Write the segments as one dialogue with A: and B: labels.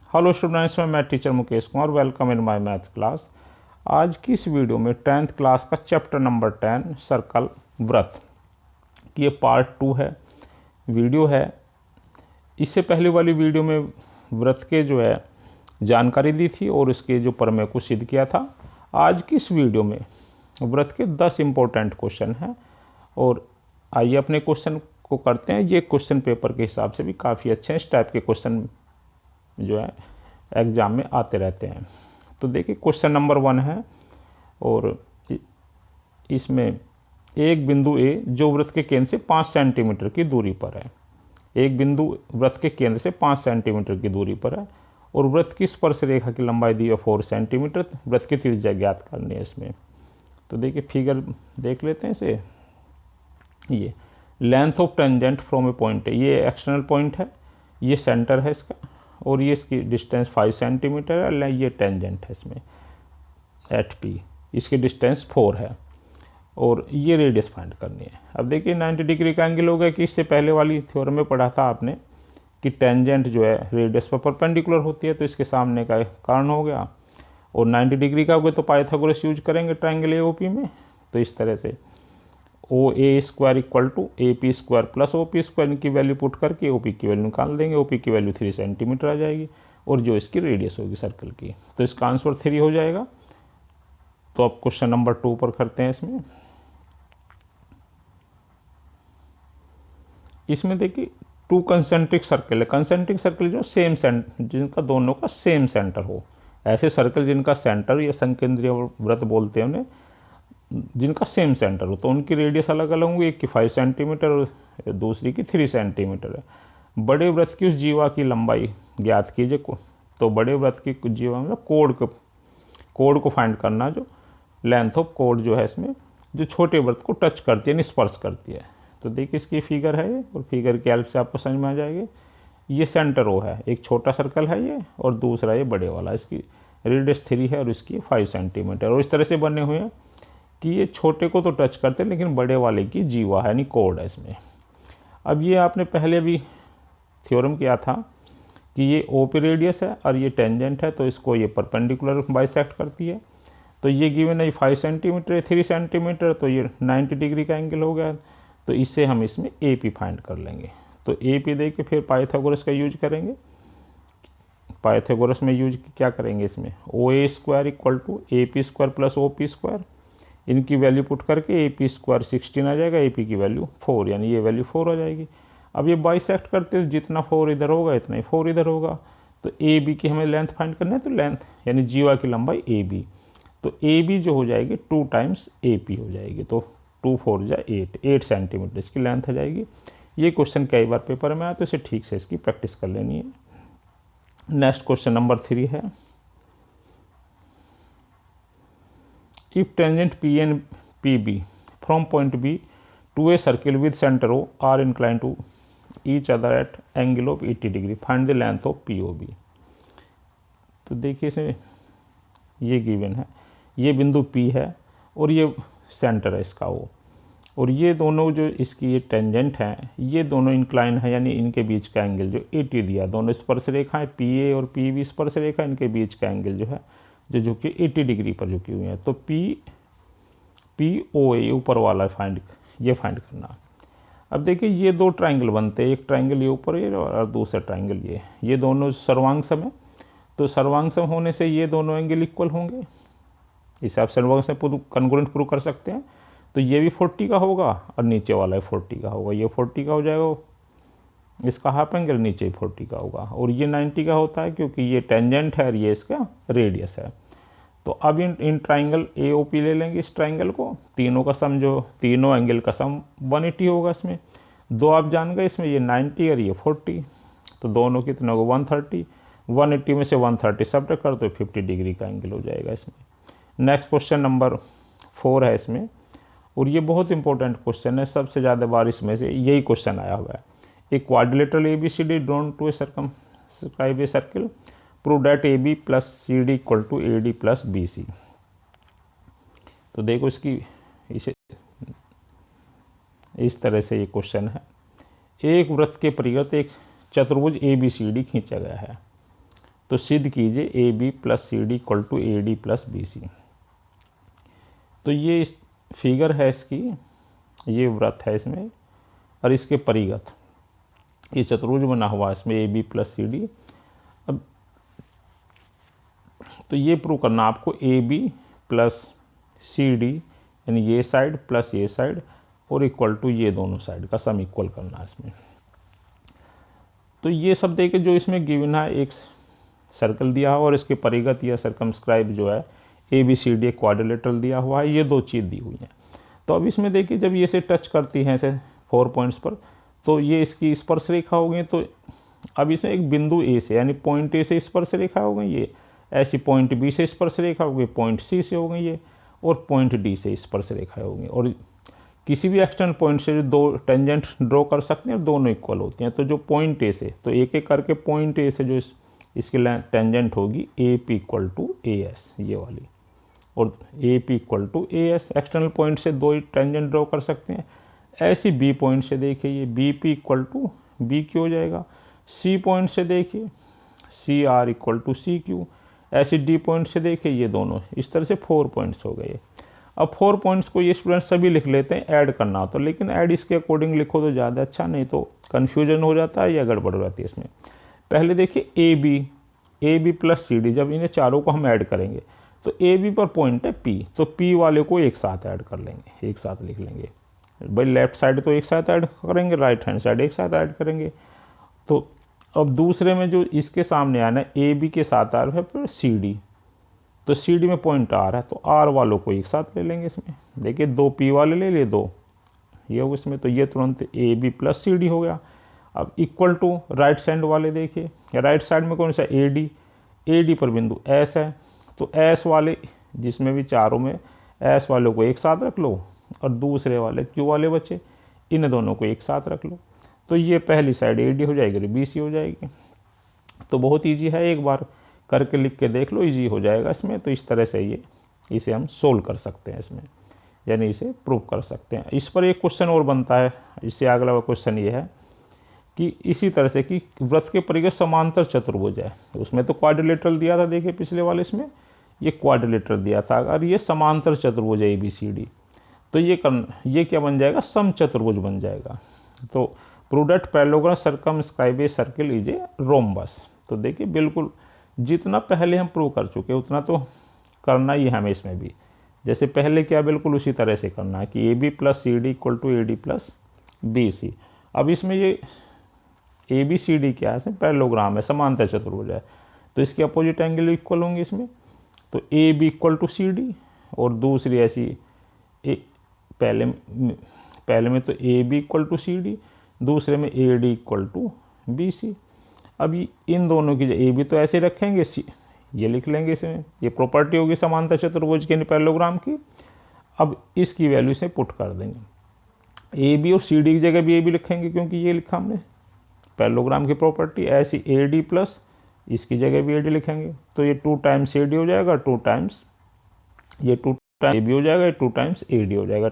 A: Hello students, मैं math teacher Mukesh Kumar. Welcome in my math class. आज की इस वीडियो में 10th क्लास का चैप्टर नंबर 10 सर्कल व्रत की ये पार्ट 2 है, वीडियो है। इससे पहले वाली वीडियो में व्रत के जो है जानकारी दी थी और इसके जो प्रमेय को सिद्ध किया था। आज की इस वीडियो में व्रत के 10 इम्पोर्टेंट क्वेश्चन हैं और आइए अपने क्वेश्चन को करते हैं। ये क्वेश्चन पेपर के हिसाब से भी काफ़ी अच्छे हैं। इस टाइप के क्वेश्चन जो है एग्ज़ाम में आते रहते हैं। तो देखिए क्वेश्चन नंबर 1 है और इसमें एक बिंदु ए जो वृत्त के केंद्र से 5 सेंटीमीटर की दूरी पर है। एक बिंदु वृत्त के केंद्र से 5 सेंटीमीटर की दूरी पर है और वृत्त की स्पर्श रेखा की लंबाई दी है 4 सेंटीमीटर। वृत्त की त्रिज्या ज्ञात करनी है इसमें। तो देखिए फिगर देख लेते हैं इसे। ये length of tangent from A point है, ये एक्सटर्नल पॉइंट है, ये सेंटर है इसका और ये इसकी डिस्टेंस 5 सेंटीमीटर है। ये टेंजेंट है इसमें एट पी, इसकी डिस्टेंस 4 है और ये रेडियस फाइंड करनी है। अब देखिए 90 डिग्री का एंगल हो गया कि इससे पहले वाली थ्योरम में पढ़ा था आपने कि टेंजेंट जो है रेडियस पर परपेंडिकुलर होती है, तो इसके सामने का कारण हो गया। और 90 डिग्री का हो गया तो पाइथागोरस यूज करेंगे ट्राइंगल एओपी में। तो इस तरह से O A square equal to A P square plus O P square की वैल्यू पुट करके ओ पी की वैल्यू निकाल देंगे। ओ पी की वैल्यू 3 सेंटीमीटर आ जाएगी और जो इसकी रेडियस होगी सर्कल की, तो इसका आंसर 3 हो जाएगा। तो अब क्वेश्चन नंबर 2 पर करते हैं। इसमें देखिए 2 कंसेंट्रिक सर्कल है। कंसेंट्रिक सर्कल जो सेम सेंटर, जिनका दोनों का सेम सेंटर हो, ऐसे सर्कल जिनका सेंटर या संकेंद्रीय वृत्त बोलते हैं उन्हें, जिनका सेम सेंटर हो, तो उनकी रेडियस अलग अलग होंगी। एक की 5 सेंटीमीटर और दूसरी की 3 सेंटीमीटर है। बड़े वृत्त की उस जीवा की लंबाई ज्ञात कीजिए। तो बड़े वृत्त की जीवा मतलब कोड को फाइंड करना, जो लेंथ ऑफ कोड जो है इसमें जो छोटे वृत्त को टच करती है, स्पर्श करती है। तो देखिए इसकी फिगर है ये, और फिगर की हेल्प से आपको समझ में आ जाएगी। ये सेंटर ओ है, एक छोटा सर्कल है ये, और दूसरा ये बड़े वाला, इसकी रेडियस 3 है और इसकी 5 सेंटीमीटर। और इस तरह से बने हुए हैं कि ये छोटे को तो टच करते हैं लेकिन बड़े वाले की जीवा है, यानी कोड है इसमें। अब ये आपने पहले भी थ्योरम किया था कि ये ओ पे रेडियस है और ये टेंजेंट है, तो इसको ये परपेंडिकुलर बाइसेक्ट करती है। तो ये गिवन है 5 सेंटीमीटर 3 सेंटीमीटर, तो ये 90 डिग्री का एंगल हो गया। तो इससे हम इसमें ए पी फाइंड कर लेंगे। तो ए पी दे के फिर पाइथागोरस का यूज करेंगे। पाइथागोरस में यूज क्या करेंगे इसमें, O A square equal to A P square plus O P square, इनकी वैल्यू पुट करके ए पी स्क्वायर 16 आ जाएगा, ए पी की वैल्यू 4, यानी ये वैल्यू 4 हो जाएगी। अब ये बाइसेक्ट करते हैं, जितना 4 इधर होगा इतना ही 4 इधर होगा। तो ए बी की हमें लेंथ फाइंड करना है, तो लेंथ यानी जीवा की लंबाई ए बी, तो ए बी जो हो जाएगी 2 टाइम्स ए पी हो जाएगी। तो 2 4 जा 8 सेंटीमीटर इसकी लेंथ आ जाएगी। ये क्वेश्चन कई बार पेपर में आया, तो इसे ठीक से इसकी प्रैक्टिस कर लेनी है। नेक्स्ट क्वेश्चन नंबर 3 है, if tangent PN PB from point B to a circle with center O are inclined to each other at angle of 80 degree, find the length of POB। तो देखिए इसमें ये given है, ये बिंदु P है और ये सेंटर है इसका O, और ये दोनों जो इसकी ये टेंजेंट है, ये दोनों इंक्लाइन है, यानी इनके बीच का एंगल जो 80 दिया। दोनों स्पर्श रेखा है, PA और PB स्पर्श रेखा, इनके बीच का एंगल जो है जो झुकी 80 डिग्री पर झुकी हुई है। तो पी ओ ए ऊपर वाला फाइंड करना। अब देखिए ये 2 ट्राइंगल बनते हैं, एक ट्राइंगल ये ऊपर ये और दूसरा ट्राइंगल ये दोनों सर्वांगसम है। तो सर्वांगसम होने से ये दोनों एंगल इक्वल होंगे, इसे आप सर्वांगसम कॉन्ग्रुएंट प्रूव कर सकते हैं। तो ये भी 40 का होगा और नीचे वाला 40 का होगा, ये 40 का हो जाएगा, इसका हाफ एंगल नीचे 40 का होगा, और ये 90 का होता है क्योंकि ये टेंजेंट है और ये इसका रेडियस है। तो अब in triangle A O P ले लेंगे इस ट्राइंगल को, तीनों का सम जो तीनों एंगल का सम 180 होगा। इसमें 2 आप जान गए, इसमें ये 90 और ये 40, तो दोनों कितने होगा 130। 180 में से 130 सब्ट्रैक्ट कर तो 50 डिग्री का एंगल हो जाएगा इसमें। नेक्स्ट क्वेश्चन नंबर 4 है इसमें, और ये बहुत इंपॉर्टेंट क्वेश्चन है, सबसे ज़्यादा बार इसमें से यही क्वेश्चन आया हुआ है। A quadrilateral ABCD drawn to a circumscribe a circle, prove that AB plus CD equal to AD plus BC। तो देखो इसकी इस तरह से ये क्वेश्चन है। एक वृत्त के परिगत एक चतुर्भुज ABCD खींचा गया है। तो सिद्ध कीजिए A B plus C D equal to A D plus B C. तो ये फिगर है इसकी, ये वृत्त है इसमें, और इसके परिगत ये चतुर्भुज बना हुआ है इसमें A B plus C D. अब तो ये प्रूव करना आपको A B plus C D यानी ये साइड प्लस ये साइड और इक्वल टू ये दोनों साइड का सम इक्वल करना है इसमें। तो ये सब देखिए जो इसमें गिवन है, एक सर्कल दिया है और इसके परिगत या सर्कमस्क्राइब जो है A B C D quadrilateral दिया हुआ है, ये दो चीज़ दी हुई हैं। तो अब इसमें देखिए जब ये से टच करती हैं ऐसे 4 पॉइंट्स पर, तो ये इसकी स्पर्श रेखा हो गई। तो अब इसमें एक बिंदु ए से यानी पॉइंट ए से स्पर्श रेखा हो गई, ये ऐसी पॉइंट बी से स्पर्श रेखा हो गई, पॉइंट सी से हो गई ये, और पॉइंट डी से स्पर्श रेखा हो गई। और किसी भी एक्सटर्नल पॉइंट से जो दो टेंजेंट ड्रॉ कर सकते हैं और दोनों इक्वल होती हैं। तो जो पॉइंट ए से, तो एक एक करके पॉइंट ए से जो इसकी टेंजेंट होगी A P equal to A S ये वाली, और A P equal to A S external point से दो ही टेंजेंट ड्रॉ कर सकते हैं। ऐसी बी पॉइंट से देखिए ये B P equal to B Q हो जाएगा। सी पॉइंट से देखिए C R equal to C Q. ऐसी डी पॉइंट से देखिए ये दोनों, इस तरह से 4 पॉइंट्स हो गए। अब 4 पॉइंट्स को ये स्टूडेंट सभी लिख लेते हैं, ऐड करना हो तो, लेकिन ऐड इसके अकॉर्डिंग लिखो तो ज़्यादा अच्छा, नहीं तो कन्फ्यूजन हो जाता है या गड़बड़ हो जाती है इसमें। पहले देखिए A B plus C D, जब इन्हें चारों को हम ऐड करेंगे तो ए बी पर पॉइंट है पी, तो पी वाले को एक साथ ऐड कर लेंगे, एक साथ लिख लेंगे भाई। लेफ्ट साइड तो एक साथ ऐड करेंगे, राइट हैंड साइड एक साथ ऐड करेंगे। तो अब दूसरे में जो इसके सामने आना है ए बी के साथ आ रहा है फिर सी डी, तो सी डी में पॉइंट आ रहा है तो आर वालों को एक साथ ले लेंगे इसमें। देखिए 2 पी वाले ले लिए, 2 ये हो इसमें, तो ये तुरंत A B plus C D हो गया। अब इक्वल टू राइट साइड वाले देखिए, राइट साइड में कौन सा ए डी पर बिंदु एस है, तो एस वाले जिसमें भी चारों में एस वालों को एक साथ रख लो और दूसरे वाले क्यू वाले बचे, इन दोनों को एक साथ रख लो। तो ये पहली साइड ए डी हो जाएगी, बी सी हो जाएगी। तो बहुत इजी है, एक बार करके लिख के देख लो, इजी हो जाएगा इसमें। तो इस तरह से ये इसे हम सोल्व कर सकते हैं इसमें, यानी इसे प्रूव कर सकते हैं। इस पर एक क्वेश्चन और बनता है, इससे अगला क्वेश्चन ये है कि इसी तरह से कि वृत्त के परिगत समांतर चतुर्भुज है, तो उसमें तो क्वाड्रिलेटरल दिया था, देखिए पिछले वाले इसमें ये क्वाड्रिलेटरल दिया था। अगर ये समांतर चतुर्भुज है ए बी सी डी, तो ये क्या बन जाएगा, सम चतुर्भुज बन जाएगा। तो prudent parallelogram circumscribe a circle is a rhombus. तो देखिए बिल्कुल जितना पहले हम प्रूव कर चुके उतना तो करना ही है हमें इसमें भी। जैसे पहले क्या, बिल्कुल उसी तरह से करना है कि A B plus C D equal to A D plus B C. अब इसमें ये ए बी सी डी क्या है, पैरेललोग्राम है, समांतर चतुर्भुज है, तो इसके अपोजिट एंगल इक्वल होंगे इसमें। तो A B equal to C D, और दूसरी ऐसी पहले में तो A B equal to C D, दूसरे में A D equal to B C. अभी इन दोनों की ए बी तो ऐसे रखेंगे, सी ये लिख लेंगे इसमें, ये प्रॉपर्टी होगी समांतर चतुर्भुज के पैरेललोग्राम की। अब इसकी वैल्यू से पुट कर देंगे, ए बी और सी डी की जगह भी ए बी लिखेंगे क्योंकि ये लिखा हमने पैरेललोग्राम की प्रॉपर्टी। ऐसी ए डी प्लस इसकी जगह भी ए डी लिखेंगे, तो ये 2 टाइम्स ए डी हो जाएगा, 2 टाइम्स ये 2 टाइम्स ए बी हो जाएगा, 2 टाइम्स ए डी हो जाएगा।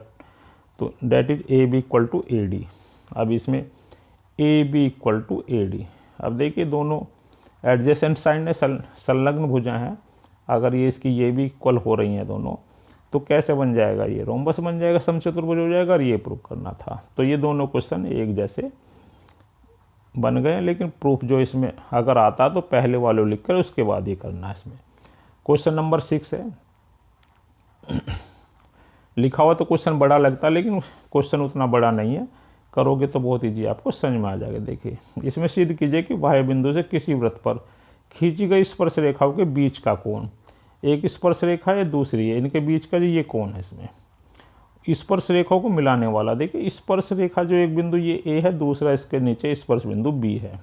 A: तो that is A B equal to A D. अब इसमें A B equal to A D, अब देखिए दोनों एडजेसेंट साइड है, संलग्न भुजाएं हैं। अगर ये इसकी ये भी इक्वल हो रही हैं दोनों, तो कैसे बन जाएगा, ये रोम्बस बन जाएगा, समचतुर्भुज हो जाएगा। और ये प्रूफ करना था। तो ये दोनों क्वेश्चन एक जैसे बन गए, लेकिन प्रूफ जो इसमें अगर आता तो पहले वाले लिख कर उसके बाद ये करना है इसमें। क्वेश्चन नंबर 6 है, लिखा हुआ तो क्वेश्चन बड़ा लगता है, लेकिन क्वेश्चन उतना बड़ा नहीं है, करोगे तो बहुत ईजी आपको समझ में आ जाएगा। देखिए इसमें सिद्ध कीजिए कि बाह्य बिंदु से किसी वृत्त पर खींची गई स्पर्श रेखाओं के बीच का कोण, एक स्पर्श रेखा है दूसरी है, इनके बीच का ये कोण है इसमें स्पर्श रेखाओं को मिलाने वाला। देखिए स्पर्श रेखा जो एक बिंदु ये ए है, दूसरा इसके नीचे स्पर्श बिंदु बी है,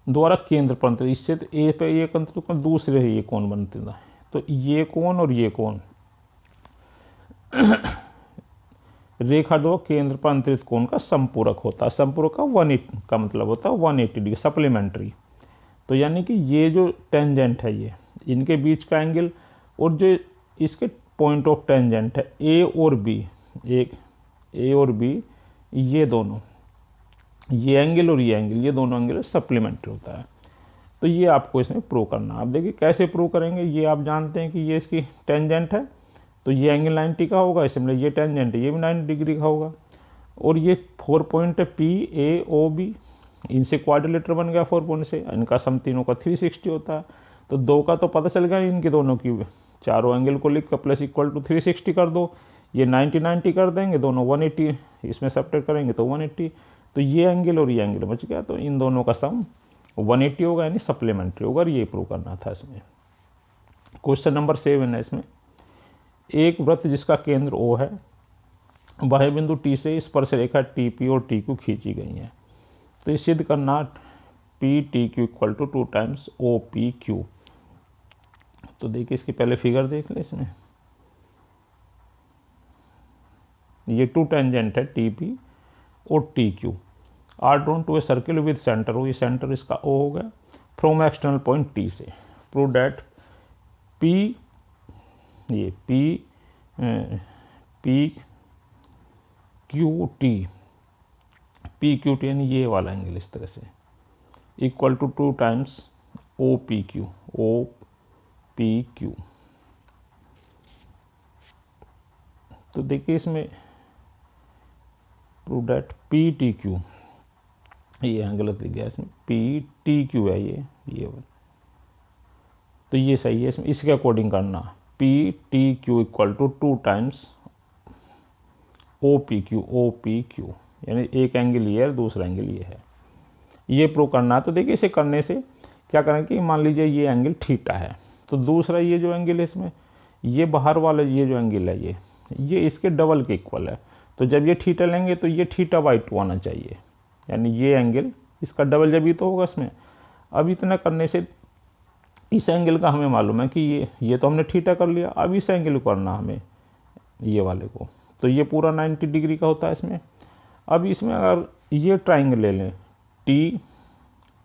A: द्वारा केंद्र पर अंतर, इससे तो ए पे एक अंतर तो दूसरे ये कोण बनते हैं। तो ये कोण और ये कोण रेखा दो केंद्र पर अंतरित कोण का संपूरक होता है। संपूरक का 180 का मतलब होता है 180 डिग्री सप्लीमेंट्री। तो यानी कि ये जो टेंजेंट है ये इनके बीच का एंगल, और जो इसके पॉइंट ऑफ टेंजेंट है ए और बी, एक ए और बी, ये दोनों ये एंगल और ये एंगल, ये दोनों एंगल सप्लीमेंट्री होता है। तो ये आपको इसमें प्रूव करना है। आप देखिए कैसे प्रूव करेंगे, ये आप जानते हैं कि ये इसकी टेंजेंट है तो ये एंगल 90 का होगा, इसमें ये टेंजेंट है ये भी 90 डिग्री का होगा। और ये 4 पॉइंट है पी ए ओ बी, इनसे क्वाड्रिलेटर बन गया 4 पॉइंट से, इनका सम तीनों का 360 होता है। तो 2 का तो पता चल गया इनके दोनों की, चारों एंगल को लिख कर प्लस इक्वल टू 360 कर दो, ये 90 कर देंगे, दोनों 180 इसमें सब्ट्रैक्ट करेंगे तो 180, तो ये एंगल और ये एंगल बच गया, तो इन दोनों का सम 180 होगा, यानी सप्लीमेंट्री होगा। और ये प्रूव करना था इसमें। क्वेश्चन नंबर 7 है इसमें, एक वृत्त जिसका केंद्र ओ है, बाह्य बिंदु टी से स्पर्श रेखा टी पी और टी क्यू खींची गई है। तो ये सिद्ध करना P T Q equal to 2 times O P Q. तो देखिए इसकी पहले फिगर देख लें इसमें, ये 2 टेंजेंट है टी पी और T Q, are drawn to a circle with centre O, ये सेंटर इसका ओ हो गया, फ्रॉम एक्सटर्नल पॉइंट टी से। प्रूव डैट पी, ये पी क्यू टी यानी ये वाला एंगल इस तरह से, equal to 2 times O P Q. तो देखिए इसमें prove that P T Q, ये यहाँ गलत लिख गया, इसमें पी टी क्यू है ये वाला, तो ये सही है। इसमें इसके अकॉर्डिंग करना, P T Q equal to 2 times O P Q, यानी एक एंगल ये है और दूसरा एंगल ये है, ये प्रूव करना है। तो देखिए इसे करने से क्या करें कि मान लीजिए ये एंगल थीटा है, तो दूसरा ये जो एंगल है इसमें, ये बाहर वाला ये जो एंगल है ये इसके डबल के इक्वल है। तो जब ये थीटा लेंगे तो ये θ/2 आना चाहिए, यानी ये एंगल इसका डबल जब ही तो होगा इसमें। अब इतना करने से इस एंगल का हमें मालूम है कि ये तो हमने थीटा कर लिया, अब इस एंगल को करना हमें ये वाले को, तो ये पूरा 90 डिग्री का होता है इसमें। अब इसमें अगर ये ट्राइंगल ले लें टी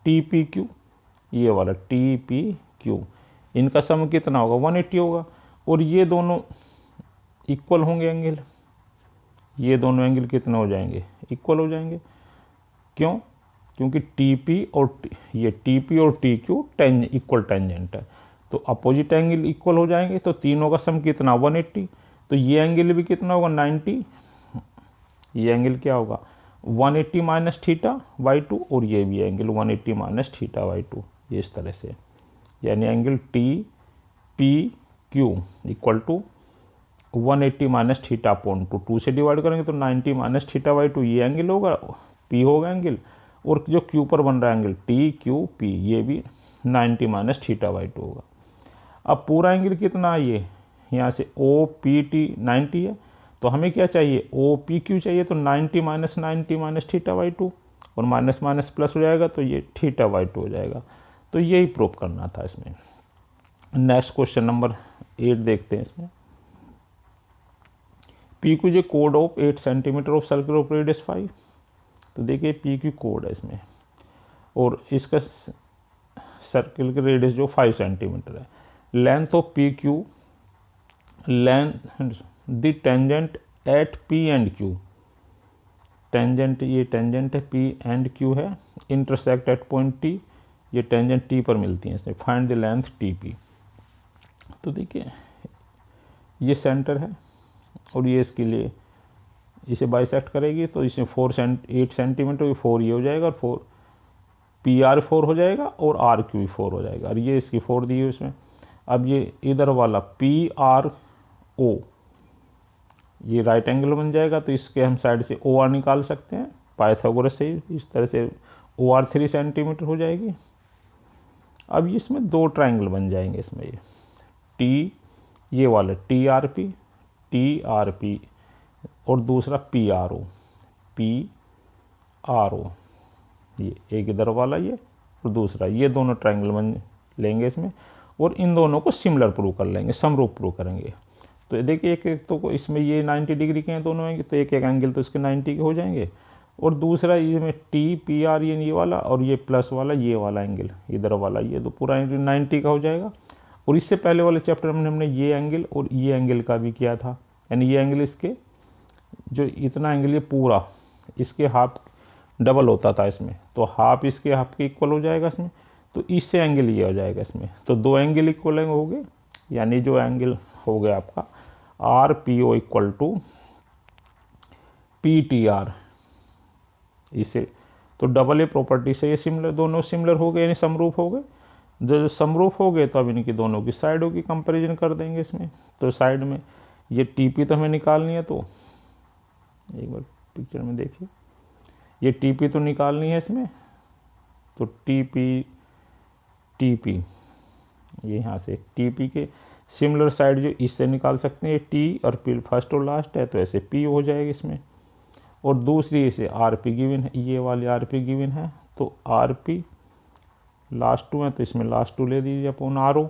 A: पी क्यू, ये वाला टी पी क्यू, इनका सम कितना होगा 180 होगा, और ये दोनों इक्वल होंगे एंगल, ये दोनों एंगल कितना हो जाएंगे, इक्वल हो जाएंगे। क्यों? क्योंकि टीपी और टी क्यू इक्वल टेंजेंट है, तो अपोजिट एंगल इक्वल हो जाएंगे, तो तीनों का सम कितना 180, तो ये एंगल भी कितना होगा 90, ये एंगल क्या होगा 180 माइनस θ/2, और ये भी एंगल 180 माइनस θ/2, ये इस तरह से, यानी angle T P Q equal to 180 minus θ/2, 2 से डिवाइड करेंगे तो 90 माइनस θ/2, ये एंगल होगा, पी होगा एंगल, और जो क्यू पर बन रहा है एंगल टी क्यू पी, ये भी 90 माइनस θ/2 होगा। अब पूरा एंगल कितना है, ये यहाँ से ओ पी टी 90 है, तो हमें क्या चाहिए ओ पी क्यू चाहिए, तो 90 माइनस θ/2, और माइनस माइनस प्लस हो जाएगा, तो ये θ/2 हो जाएगा। तो यही प्रूव करना था इसमें। नेक्स्ट क्वेश्चन नंबर 8 देखते हैं इसमें, पी क्यू जो code of 8 centimetre of circle of radius 5। तो देखिए पी क्यू कोड है इसमें, और इसका सर्किल की रेडियस जो 5 सेंटीमीटर है। Length of P Q, length the tangent at P and Q, tangent ये टेंजेंट है पी एंड क्यू है, इंटरसेक्ट एट पॉइंट टी, ये टेंजेंट टी पर मिलती है इसमें, find the length T P. तो देखिए ये सेंटर है और ये इसके लिए इसे बाइसेक्ट करेगी, तो इसमें 8 सेंटीमीटर 4 ये हो जाएगा, और 4 पी आर 4 हो जाएगा, और आर क्यू 4 हो जाएगा, और ये इसकी 4 दी है इसमें। अब ये इधर वाला पी आर ओ, ये राइट एंगल बन जाएगा, तो इसके हम साइड से ओ आर निकाल सकते हैं पाइथागोरस से, इस तरह से ओ आर 3 सेंटीमीटर हो जाएगी। अब इसमें 2 ट्राइंगल बन जाएंगे इसमें, ये टी, ये वाला टी आर पी और दूसरा पी आर ओ, ये एक इधर वाला ये और दूसरा, ये दोनों ट्राइंगल बन लेंगे इसमें, और इन दोनों को सिमिलर प्रूव कर लेंगे, समरूप प्रूव करेंगे। तो देखिए एक तो इसमें ये 90 डिग्री के हैं दोनों एंगल, तो एक एंगल तो इसके 90 के हो जाएंगे, और दूसरा इसमें टी पी आर ये वाला, और ये प्लस वाला ये वाला एंगल इधर वाला, ये तो पूरा 90 का हो जाएगा। और इससे पहले वाले चैप्टर में हमने ये एंगल और ये एंगल का भी किया था, यानी ये एंगल इसके जो इतना एंगल ये पूरा इसके हाफ डबल होता था इसमें, तो हाफ इसके हाफ के इक्वल हो जाएगा इसमें। तो इससे एंगल ये हो जाएगा इसमें। तो दो एंगल इक्वल हो गए, यानी जो एंगल हो गया आपका R P O equal to P T R. इसे तो डबल ए प्रॉपर्टी से ये सिमिलर, दोनों सिमिलर हो गए यानी समरूप हो गए। जो समरूप हो गए तो अब इनकी दोनों की साइडों की कंपैरिजन कर देंगे इसमें। तो साइड में ये टीपी तो हमें निकालनी है, तो एक बार पिक्चर में देखिए, ये टीपी तो निकालनी है इसमें। तो टीपी ये यहाँ से टीपी के सिमिलर साइड जो इससे निकाल सकते हैं, टी और पी फर्स्ट और लास्ट है तो ऐसे पी हो जाएगा इसमें। और दूसरी इसे आर पी गिवन है, ये वाली आर पी गिवन है, तो आर पी लास्ट टू है तो इसमें लास्ट टू ले दीजिए upon R O,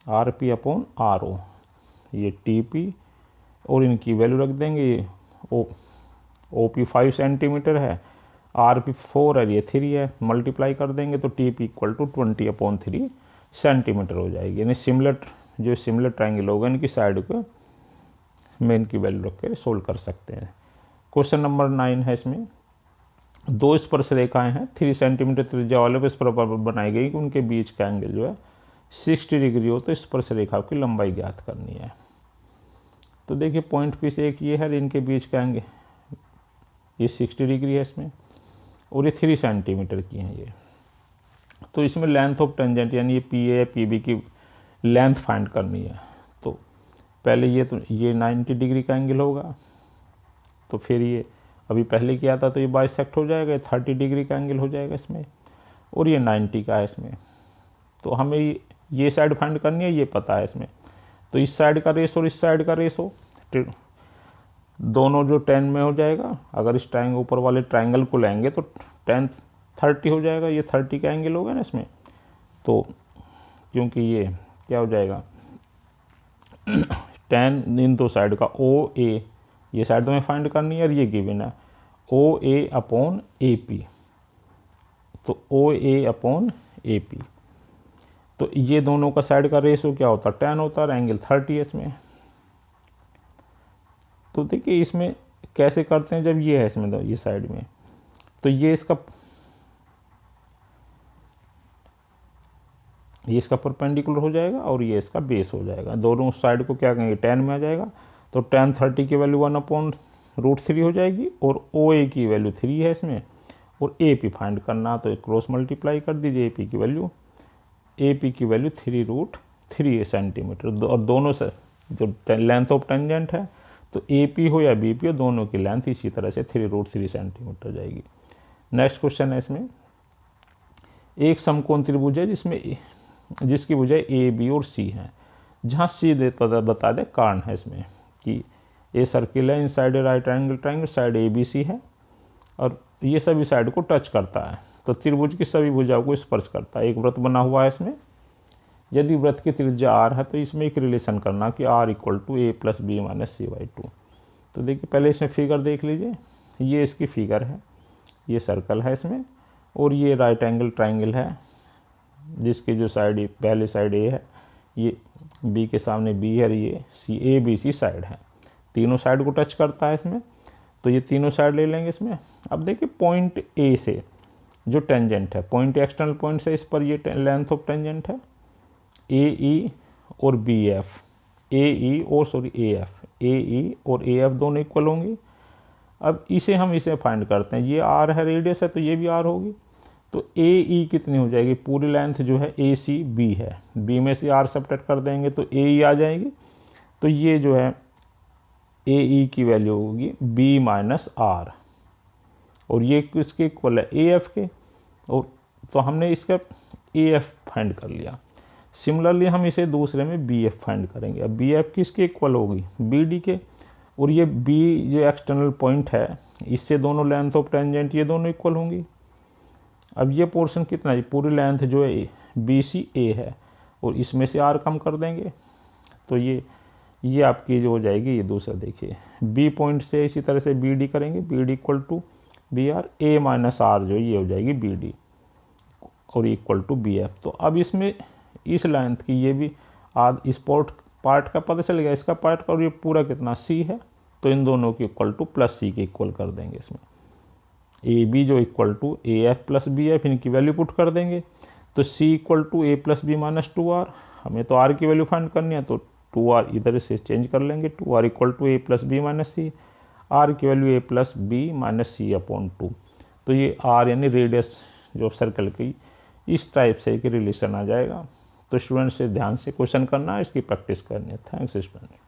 A: R P upon R O, ये टी पी और इनकी वैल्यू रख देंगे। ये ओ पी 5 सेंटीमीटर है, आर पी 4 है, ये 3 है, मल्टीप्लाई कर देंगे तो T P equal to 20/3 centimetre हो जाएगी। यानी सिमिलर ट्राइंगल होगा इनकी साइड को में इनकी वैल्यू रख कर सोल्व कर सकते हैं। क्वेश्चन नंबर 9 है, इसमें दो स्पर्श रेखाएं हैं 3 सेंटीमीटर त्रिज्या वाले स्पर्श बनाई गई कि उनके बीच का एंगल जो है 60 डिग्री हो, तो स्पर्श रेखा की लंबाई ज्ञात करनी है। तो देखिए पॉइंट पी से एक ये है, इनके बीच का एंगल ये 60 डिग्री है इसमें, और ये 3 सेंटीमीटर की है ये। तो इसमें लेंथ ऑफ टेंजेंट यानी ये पी ए पी बी की लेंथ फाइंड करनी है। तो पहले ये 90 डिग्री का एंगल होगा, तो फिर ये अभी पहले किया था तो ये बाइसेक्ट हो जाएगा, 30 डिग्री का एंगल हो जाएगा इसमें, और ये 90 का है इसमें। तो हमें ये साइड फाइंड करनी है, ये पता है इसमें। तो इस साइड का रेस और इस साइड का रेस हो, दोनों जो 10 में हो जाएगा। अगर इस ट्राइंगल ऊपर वाले ट्राइंगल को लेंगे तो 10 30 हो जाएगा, ये 30 का एंगल होगा ना इसमें। तो क्योंकि ये क्या हो जाएगा 10 इन दो साइड का ओ ए, ये साइड तो हमें फाइंड करनी है और ये गिवन है ओ ए अपॉन ए पी। तो ओ ए अपॉन ए पी, तो ये दोनों का साइड का रेशो क्या होता है 10 होता है, एंगल 30 है इसमें। तो देखिए इसमें कैसे करते हैं, जब ये है इसमें तो ये साइड में, तो ये इसका परपेंडिकुलर हो जाएगा और ये इसका बेस हो जाएगा। दोनों साइड को क्या कहेंगे 10 में आ जाएगा, तो 10 30 की वैल्यू 1/√3 हो जाएगी, और ओ ए की वैल्यू 3 है इसमें, और ए पी फाइंड करना तो क्रॉस मल्टीप्लाई कर दीजिए। ए पी की वैल्यू 3√3 सेंटीमीटर, और दोनों से जो लेंथ ऑफ टेंजेंट है, तो ए पी हो या बी पी हो, दोनों की लेंथ इसी तरह से 3√3 सेंटीमीटर जाएगी। नेक्स्ट क्वेश्चन है, इसमें एक समकोण त्रिभुज है जिसकी भुजाएं ए बी और सी हैं, जहाँ सी बता दे कारण है इसमें कि ए सर्किल है, inside right angle side A B C है, और ये सभी साइड को टच करता है। तो त्रिभुज की सभी भुजाओं को स्पर्श करता है। एक वृत्त बना हुआ है इसमें, यदि वृत्त की त्रिज्या आर है तो इसमें एक रिलेशन करना कि R equal to A plus B minus C by 2। तो देखिए पहले इसमें फिगर देख लीजिए, ये इसकी फिगर है, ये सर्कल है इसमें, और ये राइट एंगल ट्राइंगल है जिसकी जो साइड पहले साइड ए है, ये बी के सामने बी है, और ये सी ए बी सी साइड है, तीनों साइड को टच करता है इसमें। तो ये तीनों साइड ले लेंगे इसमें। अब देखिए पॉइंट ए से जो टेंजेंट है, पॉइंट एक्सटर्नल पॉइंट से इस पर ये लेंथ ऑफ टेंजेंट है ए ई और बी एफ, ए ई और ए एफ दोनों इक्वल होंगी। अब इसे फाइंड करते हैं, ये आर है रेडियस है तो ये भी आर होगी। तो ए ई कितनी हो जाएगी, पूरी लेंथ जो है ए सी बी है, बी में से आर सब्ट्रैक्ट कर देंगे तो ए ई आ जाएगी। तो ये जो है ए ई की वैल्यू होगी बी माइनस आर, और ये किसके इक्वल है ए एफ के, और तो हमने इसका ए एफ फाइंड कर लिया। सिमिलरली हम इसे दूसरे में बी एफ फाइंड करेंगे। अब बी एफ किसके इक्वल होगी बी डी के, और ये बी जो एक्सटर्नल पॉइंट है इससे दोनों लेंथ ऑफ टेंजेंट ये दोनों इक्वल होंगी। अब ये पोर्शन कितना है, पूरी लेंथ जो है बी सी ए है, और इसमें से आर कम कर देंगे तो ये आपकी जो हो जाएगी, ये दूसरा देखिए बी पॉइंट से इसी तरह से बी डी करेंगे, B D equal to B R, A minus R जो ये हो जाएगी बी डी, और इक्वल टू बी एफ। तो अब इसमें इस लेंथ की ये भी इस पार्ट का पता चल गया, इसका पार्ट का, और ये पूरा कितना सी है, तो इन दोनों की इक्वल टू प्लस सी के इक्वल कर देंगे इसमें। ए बी जो equal to A F plus B F, इनकी वैल्यू पुट कर देंगे। तो C equal to A plus B minus 2r, हमें तो r की वैल्यू फाइंड करनी है, तो 2r इधर से चेंज कर लेंगे, 2r equal to A plus B minus C, r की value A plus B minus C upon 2। तो ये r यानी रेडियस जो सर्कल की, इस टाइप से एक रिलेशन आ जाएगा। तो स्टूडेंट से ध्यान से क्वेश्चन करना है, इसकी प्रैक्टिस करनी है। Thanks student.